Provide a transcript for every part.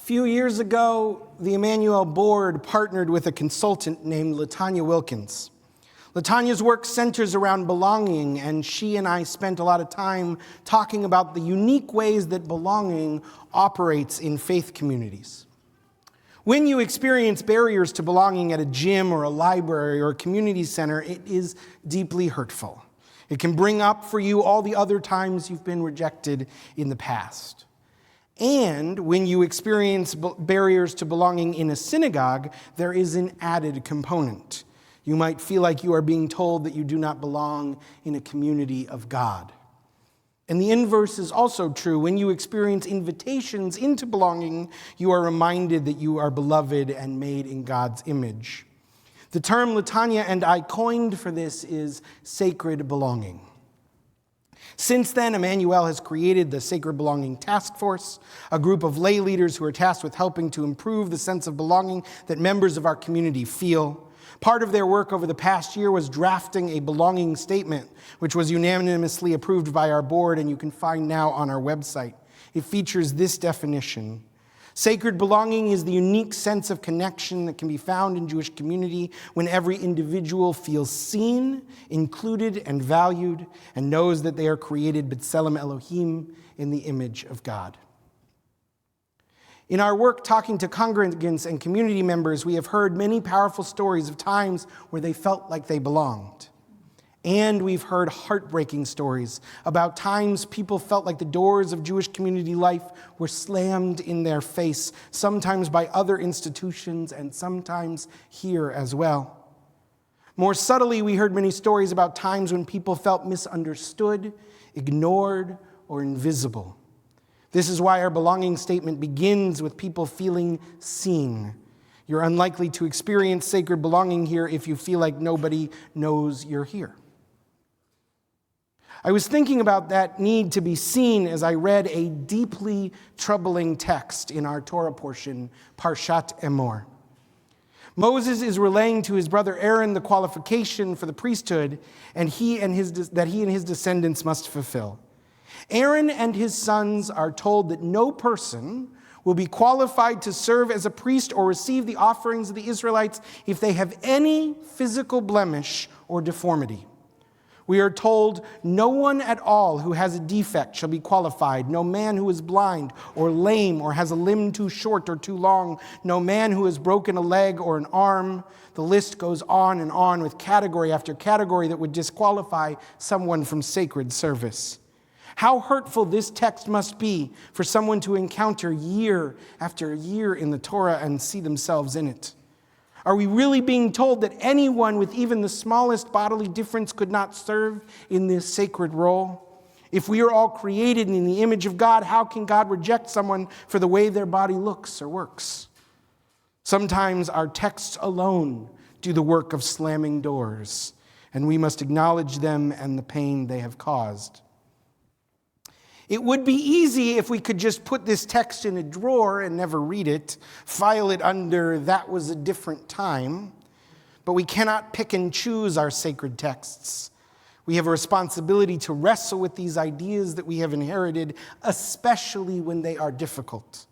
few years ago, the Emmanuel board partnered with a consultant named LaTanya Wilkins. LaTanya's work centers around belonging, and she and I spent a lot of time talking about the unique ways that belonging operates in faith communities. When you experience barriers to belonging at a gym or a library or a community center, it is deeply hurtful. It can bring up for you all the other times you've been rejected in the past. And when you experience barriers to belonging in a synagogue, there is an added component. You might feel like you are being told that you do not belong in a community of God. And the inverse is also true. When you experience invitations into belonging, you are reminded that you are beloved and made in God's image. The term LaTanya and I coined for this is sacred belonging. Since then, Emmanuel has created the Sacred Belonging Task Force, a group of lay leaders who are tasked with helping to improve the sense of belonging that members of our community feel. Part of their work over the past year was drafting a belonging statement, which was unanimously approved by our board, and you can find now on our website. It features this definition. Sacred belonging is the unique sense of connection that can be found in Jewish community when every individual feels seen, included, and valued, and knows that they are created b'tselem Elohim, in the image of God. In our work talking to congregants and community members, we have heard many powerful stories of times where they felt like they belonged. And we've heard heartbreaking stories about times people felt like the doors of Jewish community life were slammed in their face, sometimes by other institutions and sometimes here as well. More subtly, we heard many stories about times when people felt misunderstood, ignored, or invisible. This is why our belonging statement begins with people feeling seen. You're unlikely to experience sacred belonging here if you feel like nobody knows you're here. I was thinking about that need to be seen as I read a deeply troubling text in our Torah portion, Parashat Emor. Moses is relaying to his brother Aaron the qualification for the priesthood that he and his descendants must fulfill. Aaron and his sons are told that no person will be qualified to serve as a priest or receive the offerings of the Israelites if they have any physical blemish or deformity. We are told no one at all who has a defect shall be qualified. No man who is blind or lame or has a limb too short or too long. No man who has broken a leg or an arm. The list goes on and on with category after category that would disqualify someone from sacred service. How hurtful this text must be for someone to encounter year after year in the Torah and see themselves in it. Are we really being told that anyone with even the smallest bodily difference could not serve in this sacred role? If we are all created in the image of God, how can God reject someone for the way their body looks or works? Sometimes our texts alone do the work of slamming doors, and we must acknowledge them and the pain they have caused. It would be easy if we could just put this text in a drawer and never read it, file it under "that was a different time," but we cannot pick and choose our sacred texts. We have a responsibility to wrestle with these ideas that we have inherited, especially when they are difficult.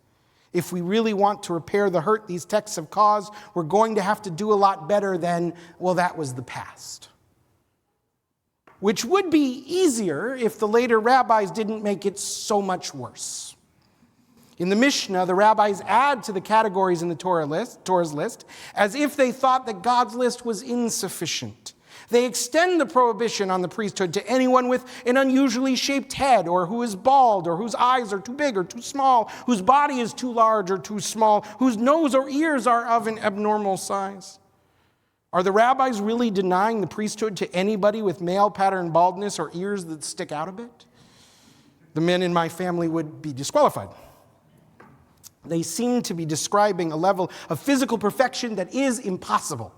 If we really want to repair the hurt these texts have caused, we're going to have to do a lot better than, well, that was the past. Which would be easier if the later rabbis didn't make it so much worse. In the Mishnah, the rabbis add to the categories in the Torah's list as if they thought that God's list was insufficient. They extend the prohibition on the priesthood to anyone with an unusually shaped head, or who is bald, or whose eyes are too big or too small, whose body is too large or too small, whose nose or ears are of an abnormal size. Are the rabbis really denying the priesthood to anybody with male pattern baldness or ears that stick out a bit? The men in my family would be disqualified. They seem to be describing a level of physical perfection that is impossible.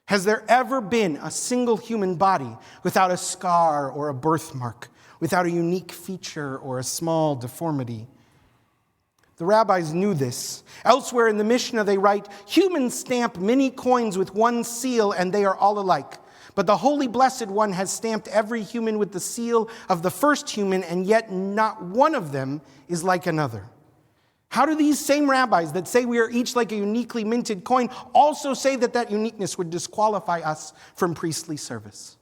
Has there ever been a single human body without a scar or a birthmark, without a unique feature or a small deformity? The rabbis knew this. Elsewhere in the Mishnah, they write, "Humans stamp many coins with one seal, and they are all alike. But the Holy Blessed One has stamped every human with the seal of the first human, and yet not one of them is like another." How do these same rabbis that say we are each like a uniquely minted coin also say that that uniqueness would disqualify us from priestly service?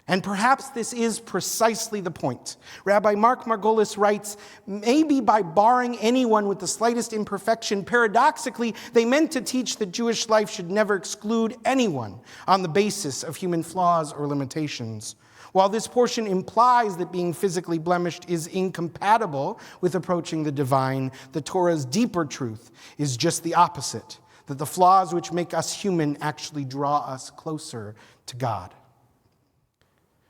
And perhaps this is precisely the point. Rabbi Mark Margolis writes, maybe by barring anyone with the slightest imperfection, paradoxically, they meant to teach that Jewish life should never exclude anyone on the basis of human flaws or limitations. While this portion implies that being physically blemished is incompatible with approaching the divine, the Torah's deeper truth is just the opposite, that the flaws which make us human actually draw us closer to God.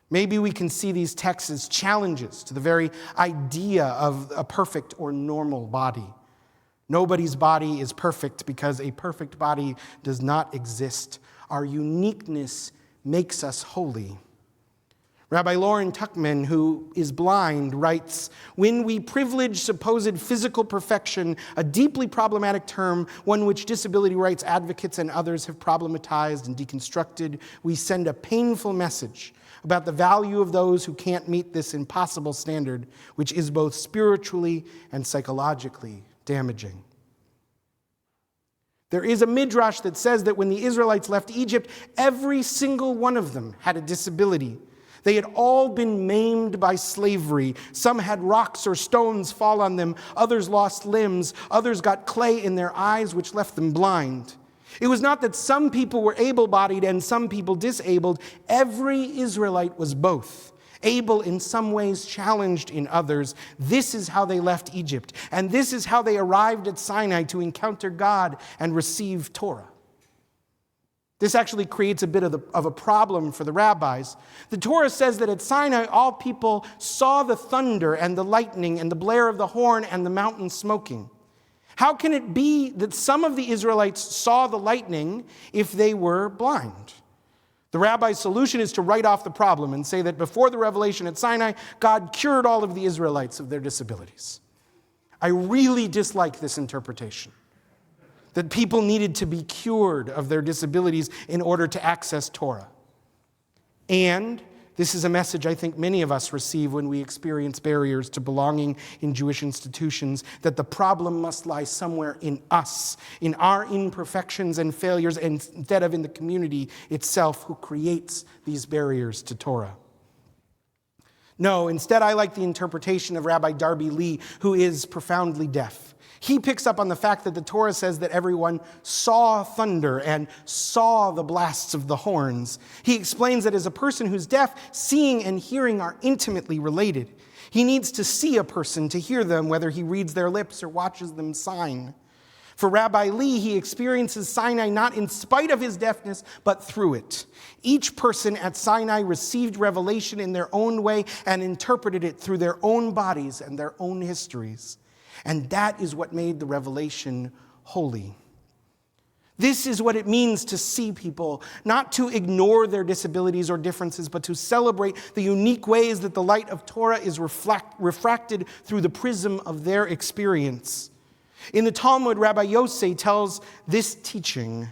Maybe we can see these texts as challenges to the very idea of a perfect or normal body. Nobody's body is perfect because a perfect body does not exist. Our uniqueness makes us holy. Rabbi Lauren Tuckman, who is blind, writes, when we privilege supposed physical perfection, a deeply problematic term, one which disability rights advocates and others have problematized and deconstructed, we send a painful message about the value of those who can't meet this impossible standard, which is both spiritually and psychologically damaging. There is a midrash that says that when the Israelites left Egypt, every single one of them had a disability. They had all been maimed by slavery. Some had rocks or stones fall on them. Others lost limbs. Others got clay in their eyes, which left them blind. It was not that some people were able-bodied and some people disabled. Every Israelite was both, able in some ways, challenged in others. This is how they left Egypt. And this is how they arrived at Sinai to encounter God and receive Torah. This actually creates a bit of a problem for the rabbis. The Torah says that at Sinai, all people saw the thunder and the lightning and the blare of the horn and the mountain smoking. How can it be that some of the Israelites saw the lightning if they were blind? The rabbi's solution is to write off the problem and say that before the revelation at Sinai, God cured all of the Israelites of their disabilities. I really dislike this interpretation, that people needed to be cured of their disabilities in order to access Torah. And this is a message I think many of us receive when we experience barriers to belonging in Jewish institutions, that the problem must lie somewhere in us, in our imperfections and failures, instead of in the community itself who creates these barriers to Torah. No, instead I like the interpretation of Rabbi Darby Lee, who is profoundly deaf. He picks up on the fact that the Torah says that everyone saw thunder and saw the blasts of the horns. He explains that as a person who's deaf, seeing and hearing are intimately related. He needs to see a person to hear them, whether he reads their lips or watches them sign. For Rabbi Lee, he experiences Sinai not in spite of his deafness, but through it. Each person at Sinai received revelation in their own way and interpreted it through their own bodies and their own histories. And that is what made the revelation holy. This is what it means to see people, not to ignore their disabilities or differences, but to celebrate the unique ways that the light of Torah is refracted through the prism of their experience. In the Talmud, Rabbi Yosei tells this teaching,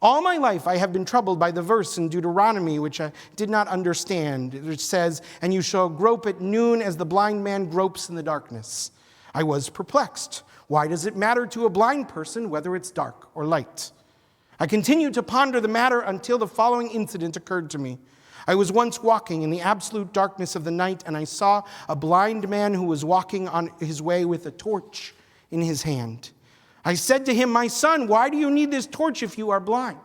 all my life I have been troubled by the verse in Deuteronomy, which I did not understand, which says, and you shall grope at noon as the blind man gropes in the darkness. I was perplexed. Why does it matter to a blind person whether it's dark or light? I continued to ponder the matter until the following incident occurred to me. I was once walking in the absolute darkness of the night, and I saw a blind man who was walking on his way with a torch in his hand. I said to him, my son, why do you need this torch if you are blind?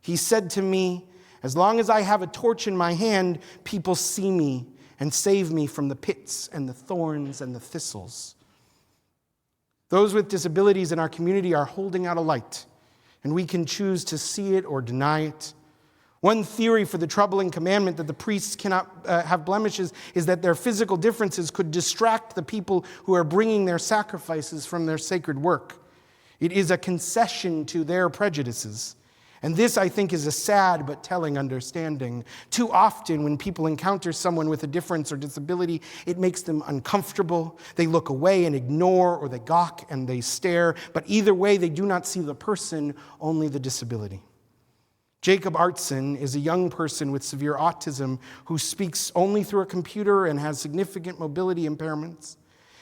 He said to me, as long as I have a torch in my hand, people see me and save me from the pits and the thorns and the thistles. Those with disabilities in our community are holding out a light, and we can choose to see it or deny it. One theory for the troubling commandment that the priests cannot have blemishes is that their physical differences could distract the people who are bringing their sacrifices from their sacred work. It is a concession to their prejudices. And this, I think, is a sad but telling understanding. Too often, when people encounter someone with a difference or disability, it makes them uncomfortable. They look away and ignore, or they gawk and they stare. But either way, they do not see the person, only the disability. Jacob Artson is a young person with severe autism who speaks only through a computer and has significant mobility impairments.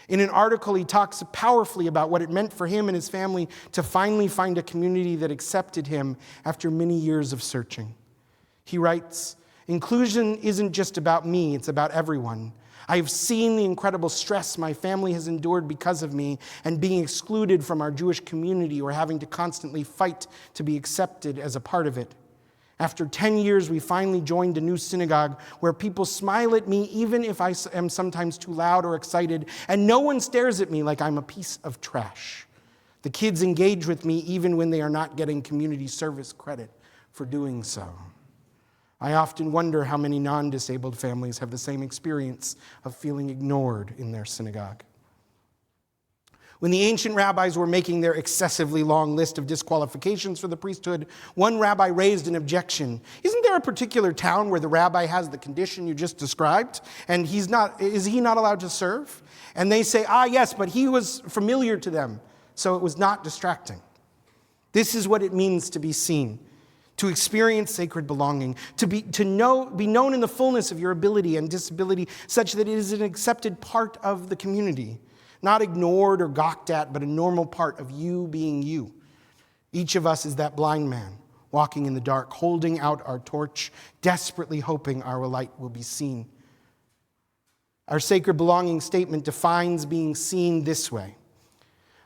In an article, he talks powerfully about what it meant for him and his family to finally find a community that accepted him after many years of searching. He writes, "Inclusion isn't just about me, it's about everyone. I have seen the incredible stress my family has endured because of me and being excluded from our Jewish community or having to constantly fight to be accepted as a part of it. After 10 years, we finally joined a new synagogue where people smile at me even if I am sometimes too loud or excited, and no one stares at me like I'm a piece of trash. The kids engage with me even when they are not getting community service credit for doing so." I often wonder how many non-disabled families have the same experience of feeling ignored in their synagogue. When the ancient rabbis were making their excessively long list of disqualifications for the priesthood, one rabbi raised an objection. "Isn't there a particular town where the rabbi has the condition you just described, and is he not allowed to serve?" And they say, "Yes, but he was familiar to them, so it was not distracting." This is what it means to be seen, to experience sacred belonging, to be known in the fullness of your ability and disability such that it is an accepted part of the community. Not ignored or gawked at, but a normal part of you being you. Each of us is that blind man walking in the dark, holding out our torch, desperately hoping our light will be seen. Our sacred belonging statement defines being seen this way.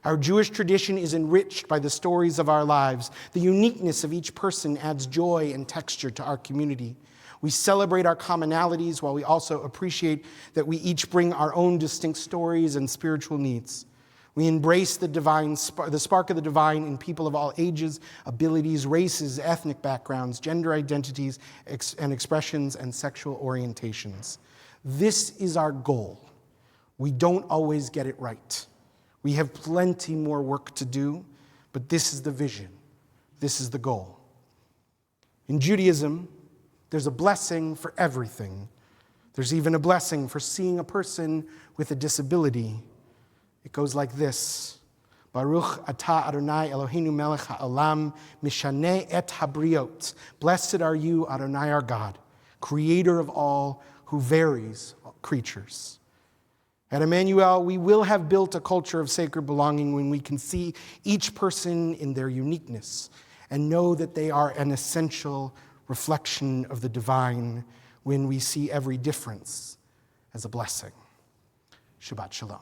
Our Jewish tradition is enriched by the stories of our lives. The uniqueness of each person adds joy and texture to our community. We celebrate our commonalities while we also appreciate that we each bring our own distinct stories and spiritual needs. We embrace the spark of the divine in people of all ages, abilities, races, ethnic backgrounds, gender identities, and expressions, and sexual orientations. This is our goal. We don't always get it right. We have plenty more work to do, but this is the vision. This is the goal. In Judaism, there's a blessing for everything. There's even a blessing for seeing a person with a disability. It goes like this: Baruch atah Adonai Eloheinu melech ha'olam mishaneh et habriot. Blessed are you, Adonai our God, creator of all, who varies creatures. At Emmanuel, we will have built a culture of sacred belonging when we can see each person in their uniqueness and know that they are an essential reflection of the divine, when we see every difference as a blessing. Shabbat Shalom.